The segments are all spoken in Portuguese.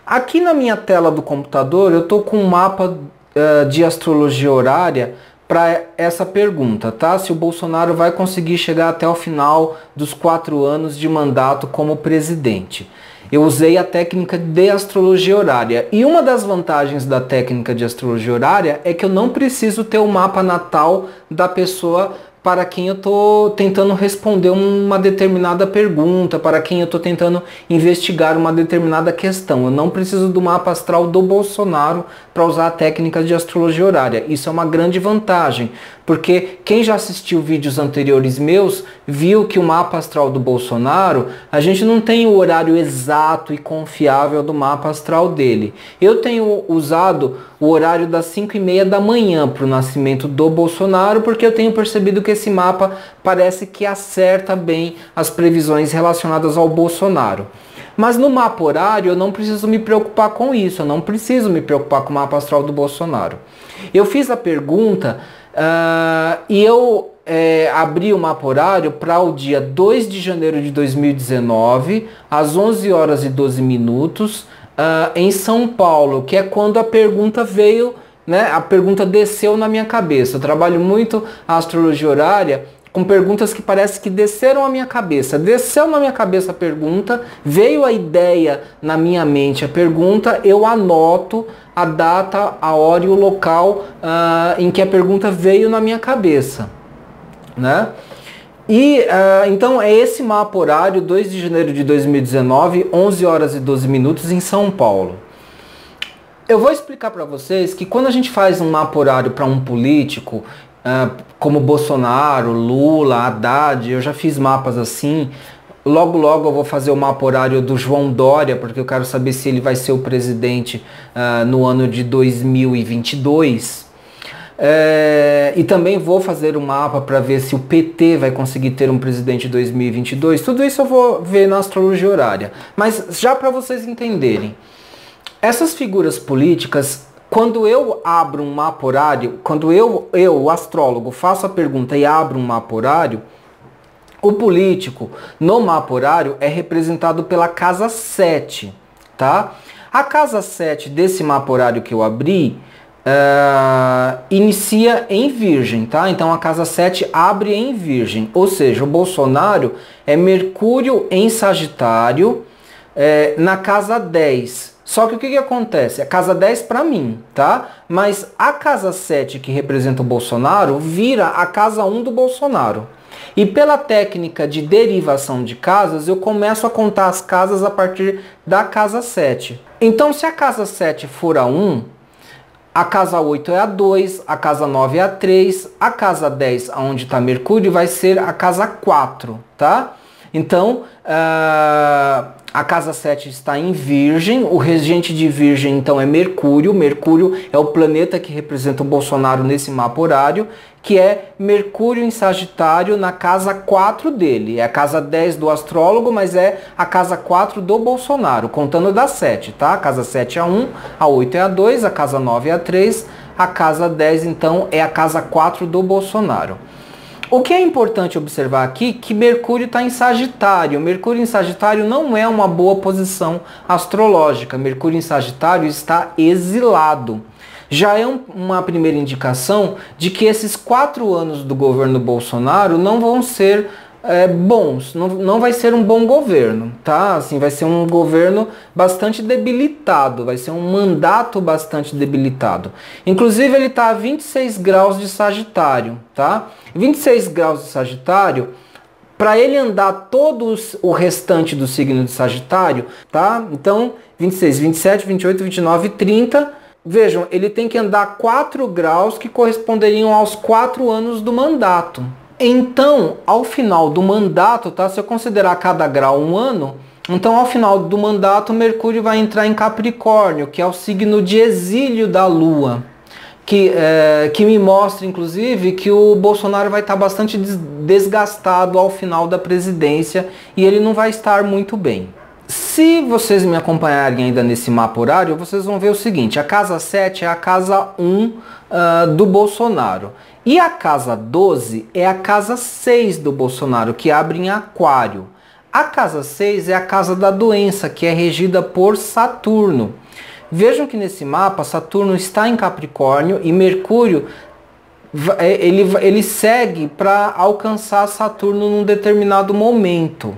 Aqui na minha tela do computador eu estou com um mapa de astrologia horária para essa pergunta, tá? Se o Bolsonaro vai conseguir chegar até o final dos 4 anos de mandato como presidente. Eu usei a técnica de astrologia horária. E uma das vantagens da técnica de astrologia horária é que eu não preciso ter o mapa natal da pessoa para quem eu estou tentando responder uma determinada pergunta, para quem eu estou tentando investigar uma determinada questão. Eu não preciso do mapa astral do Bolsonaro para usar a técnica de astrologia horária. Isso é uma grande vantagem, porque quem já assistiu vídeos anteriores meus viu que o mapa astral do Bolsonaro, a gente não tem o horário exato e confiável do mapa astral dele. Eu tenho usado o horário das 5h30 da manhã para o nascimento do Bolsonaro, porque eu tenho percebido que esse mapa parece que acerta bem as previsões relacionadas ao Bolsonaro. Mas no mapa horário eu não preciso me preocupar com isso, eu não preciso me preocupar com o mapa astral do Bolsonaro. Eu fiz a pergunta e eu abri o mapa horário para o dia 2 de janeiro de 2019, às 11 horas e 12 minutos, em São Paulo, que é quando a pergunta veio, né? A pergunta desceu na minha cabeça. Eu trabalho muito a astrologia horária com perguntas que parece que desceram a minha cabeça. Desceu na minha cabeça a pergunta, veio a ideia na minha mente a pergunta, eu anoto a data, a hora e o local em que a pergunta veio na minha cabeça, né? E então é esse mapa horário, 2 de janeiro de 2019, 11 horas e 12 minutos em São Paulo. Eu vou explicar para vocês que quando a gente faz um mapa horário para um político, como Bolsonaro, Lula, Haddad, eu já fiz mapas assim. Logo eu vou fazer o mapa horário do João Dória, porque eu quero saber se ele vai ser o presidente no ano de 2022. E também vou fazer um mapa para ver se o PT vai conseguir ter um presidente em 2022. Tudo isso eu vou ver na astrologia horária. Mas já para vocês entenderem, essas figuras políticas, quando eu abro um mapa horário, quando eu, o astrólogo, faço a pergunta e abro um mapa horário, o político no mapa horário é representado pela casa 7, tá? A casa 7 desse mapa horário que eu abri inicia em Virgem, tá? Então a casa 7 abre em Virgem, ou seja, o Bolsonaro é Mercúrio em Sagitário na casa 10. Só que o que acontece? A casa 10 para mim, tá? Mas a casa 7 que representa o Bolsonaro vira a casa 1 do Bolsonaro. E pela técnica de derivação de casas, eu começo a contar as casas a partir da casa 7. Então se a casa 7 for a 1, a casa 8 é a 2, a casa 9 é a 3, a casa 10, onde está Mercúrio, vai ser a casa 4, tá? Então, a casa 7 está em Virgem, o regente de Virgem então é Mercúrio. Mercúrio é o planeta que representa o Bolsonaro nesse mapa horário, que é Mercúrio em Sagitário na casa 4 dele. É a casa 10 do astrólogo, mas é a casa 4 do Bolsonaro, contando da 7, tá? A casa 7 é a 1, a 8 é a 2, a casa 9 é a 3, a casa 10 então é a casa 4 do Bolsonaro. O que é importante observar aqui é que Mercúrio está em Sagitário. Mercúrio em Sagitário não é uma boa posição astrológica. Mercúrio em Sagitário está exilado. Já é uma primeira indicação de que esses 4 anos do governo Bolsonaro não vão ser bons, não vai ser um bom governo, tá? Assim, vai ser um governo bastante debilitado, vai ser um mandato bastante debilitado. Inclusive ele está a 26 graus de Sagitário, tá? 26 graus de Sagitário, para ele andar todo o restante do signo de Sagitário, tá? Então, 26, 27, 28, 29 e 30, vejam, ele tem que andar 4 graus que corresponderiam aos 4 anos do mandato. Então, ao final do mandato, tá? Se eu considerar cada grau um ano, então ao final do mandato Mercúrio vai entrar em Capricórnio, que é o signo de exílio da Lua, que me mostra inclusive que o Bolsonaro vai estar bastante desgastado ao final da presidência e ele não vai estar muito bem. Se vocês me acompanharem ainda nesse mapa horário, vocês vão ver o seguinte: a casa 7 é a casa 1 do Bolsonaro. E a casa 12 é a casa 6 do Bolsonaro, que abre em Aquário. A casa 6 é a casa da doença, que é regida por Saturno. Vejam que nesse mapa Saturno está em Capricórnio e Mercúrio ele segue para alcançar Saturno num determinado momento.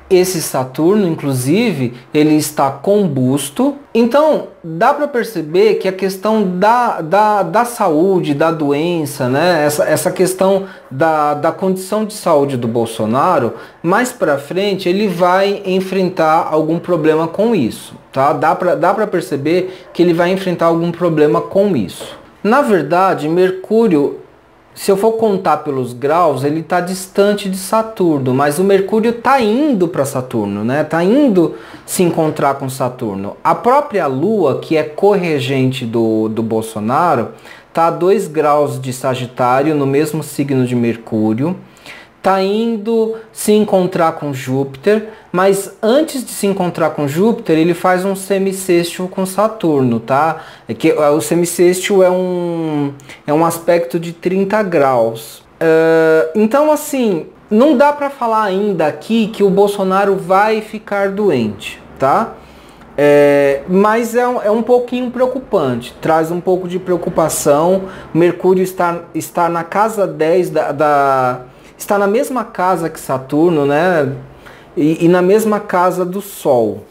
Esse Saturno, inclusive, ele está combusto. Então, dá para perceber que a questão da saúde, da doença, né? Essa questão da condição de saúde do Bolsonaro, mais para frente ele vai enfrentar algum problema com isso, tá? Dá para perceber que ele vai enfrentar algum problema com isso. Na verdade, Mercúrio, se eu for contar pelos graus, ele está distante de Saturno, mas o Mercúrio está indo para Saturno, né? Está indo se encontrar com Saturno. A própria Lua, que é corregente do Bolsonaro, está a 2 graus de Sagitário, no mesmo signo de Mercúrio. Está indo se encontrar com Júpiter, mas antes de se encontrar com Júpiter, ele faz um semissextil com Saturno, tá? O semissextil é um aspecto de 30 graus. Então, assim, não dá para falar ainda aqui que o Bolsonaro vai ficar doente, tá? Mas é um pouquinho preocupante, traz um pouco de preocupação. Mercúrio está na casa 10 está na mesma casa que Saturno, né? E na mesma casa do Sol.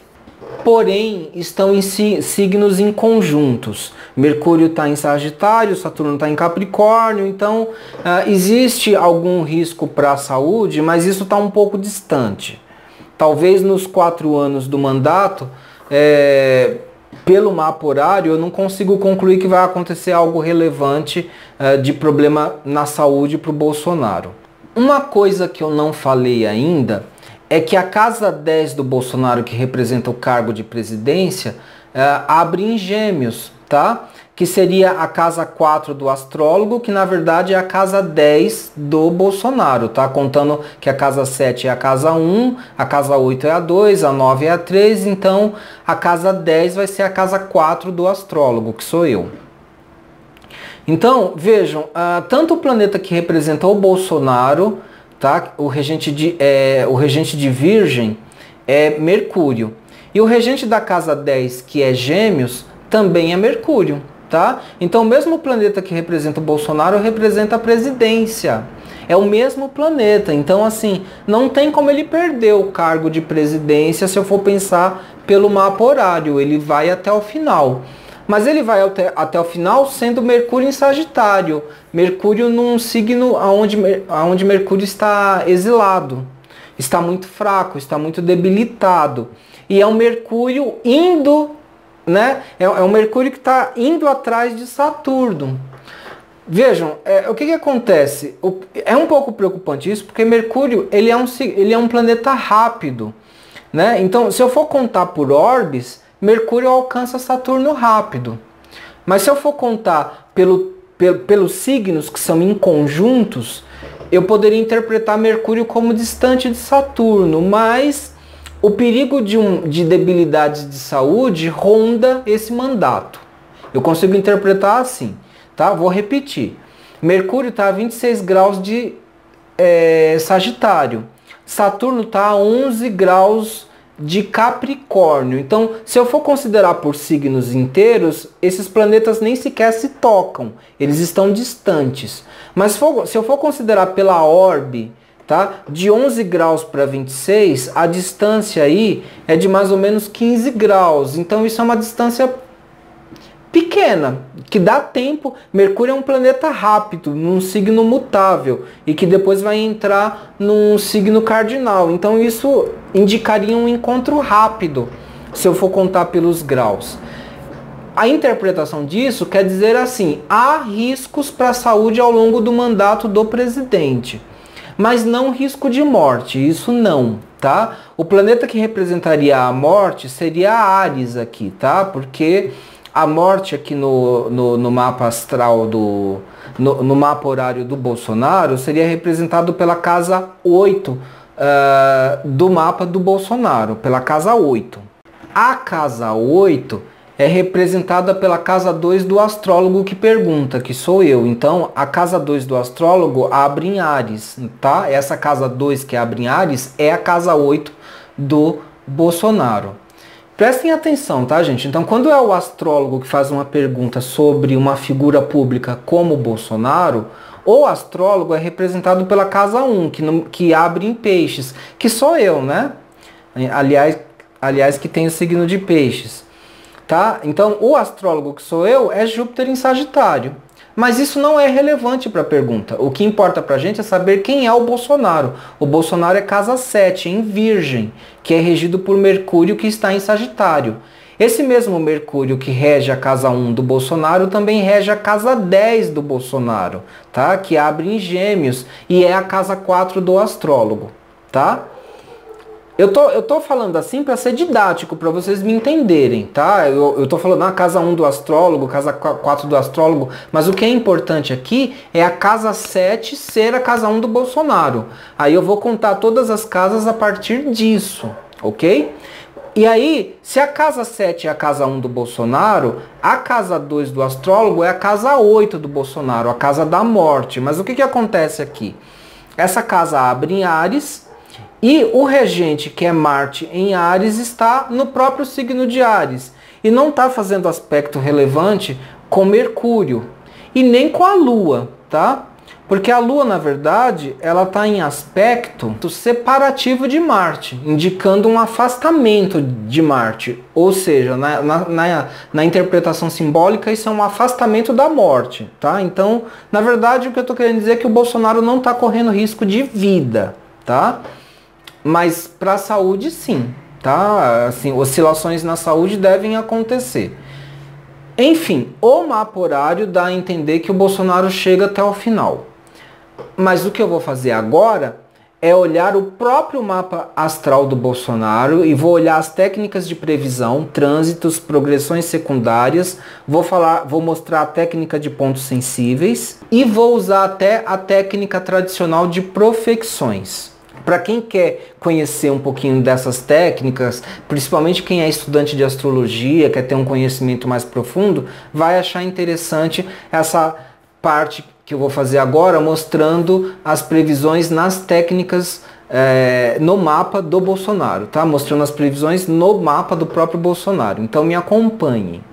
Porém, estão em signos em conjuntos. Mercúrio está em Sagitário, Saturno está em Capricórnio, então existe algum risco para a saúde, mas isso está um pouco distante. Talvez nos 4 anos do mandato, pelo mapa horário, eu não consigo concluir que vai acontecer algo relevante de problema na saúde para o Bolsonaro. Uma coisa que eu não falei ainda é que a casa 10 do Bolsonaro, que representa o cargo de presidência, abre em Gêmeos, tá? Que seria a casa 4 do astrólogo, que na verdade é a casa 10 do Bolsonaro, tá? Contando que a casa 7 é a casa 1, a casa 8 é a 2, a 9 é a 3, então a casa 10 vai ser a casa 4 do astrólogo, que sou eu. Então, vejam, tanto o planeta que representa o Bolsonaro, tá? O regente de Virgem é Mercúrio. E o regente da casa 10, que é Gêmeos, também é Mercúrio, tá? Então, o mesmo planeta que representa o Bolsonaro representa a presidência. É o mesmo planeta. Então, assim, não tem como ele perder o cargo de presidência se eu for pensar pelo mapa horário. Ele vai até o final. Mas ele vai até o final sendo Mercúrio em Sagitário. Mercúrio num signo onde Mercúrio está exilado. Está muito fraco, está muito debilitado. E é um Mercúrio indo, né? É um Mercúrio que está indo atrás de Saturno. Vejam, o que acontece? É um pouco preocupante isso, porque Mercúrio ele é um planeta rápido, né? Então, se eu for contar por orbes, Mercúrio alcança Saturno rápido. Mas se eu for contar pelos signos que são em conjuntos, eu poderia interpretar Mercúrio como distante de Saturno, mas o perigo de debilidades de saúde ronda esse mandato. Eu consigo interpretar assim, tá? Vou repetir. Mercúrio está a 26 graus de Sagitário. Saturno está a 11 graus de Capricórnio. Então, se eu for considerar por signos inteiros, esses planetas nem sequer se tocam. Eles estão distantes. Mas se eu for considerar pela orbe, tá? De 11 graus para 26, a distância aí é de mais ou menos 15 graus. Então, isso é uma distância pequena, que dá tempo. Mercúrio é um planeta rápido, num signo mutável, e que depois vai entrar num signo cardinal. Então isso indicaria um encontro rápido, se eu for contar pelos graus. A interpretação disso quer dizer assim: há riscos para a saúde ao longo do mandato do presidente, mas não risco de morte, isso não, tá? O planeta que representaria a morte seria Áries aqui, tá? Porque a morte aqui no mapa astral, no mapa horário do Bolsonaro, seria representado pela casa 8 do mapa do Bolsonaro, pela casa 8. A casa 8 é representada pela casa 2 do astrólogo que pergunta, que sou eu. Então, a casa 2 do astrólogo abre em Áries, tá? Essa casa 2 que abre em Áries é a casa 8 do Bolsonaro. Prestem atenção, tá, gente? Então, quando é o astrólogo que faz uma pergunta sobre uma figura pública como o Bolsonaro, o astrólogo é representado pela casa 1, que abre em peixes, que sou eu, né? Aliás, que tem o signo de peixes, tá? Então, o astrólogo que sou eu é Júpiter em Sagitário. Mas isso não é relevante para a pergunta. O que importa para a gente é saber quem é o Bolsonaro. O Bolsonaro é casa 7, em Virgem, que é regido por Mercúrio, que está em Sagitário. Esse mesmo Mercúrio que rege a casa 1 do Bolsonaro também rege a casa 10 do Bolsonaro, tá? Que abre em Gêmeos e é a casa 4 do astrólogo, tá? Eu tô falando assim para ser didático, para vocês me entenderem, tá? Eu tô falando a casa 1 do astrólogo, casa 4 do astrólogo, mas o que é importante aqui é a casa 7 ser a casa 1 do Bolsonaro. Aí eu vou contar todas as casas a partir disso, ok? E aí, se a casa 7 é a casa 1 do Bolsonaro, a casa 2 do astrólogo é a casa 8 do Bolsonaro, a casa da morte. Mas o que acontece aqui? Essa casa abre em Áries, e o regente, que é Marte em Áries, está no próprio signo de Áries. E não está fazendo aspecto relevante com Mercúrio. E nem com a Lua, tá? Porque a Lua, na verdade, ela está em aspecto separativo de Marte, indicando um afastamento de Marte. Ou seja, na interpretação simbólica, isso é um afastamento da morte, tá? Então, na verdade, o que eu estou querendo dizer é que o Bolsonaro não está correndo risco de vida, tá? Mas para a saúde, sim, tá? Assim, oscilações na saúde devem acontecer. Enfim, o mapa horário dá a entender que o Bolsonaro chega até o final. Mas o que eu vou fazer agora é olhar o próprio mapa astral do Bolsonaro e vou olhar as técnicas de previsão, trânsitos, progressões secundárias, vou mostrar a técnica de pontos sensíveis e vou usar até a técnica tradicional de profecções. Para quem quer conhecer um pouquinho dessas técnicas, principalmente quem é estudante de astrologia, quer ter um conhecimento mais profundo, vai achar interessante essa parte que eu vou fazer agora, mostrando as previsões nas técnicas no mapa do Bolsonaro, tá? Mostrando as previsões no mapa do próprio Bolsonaro. Então me acompanhe.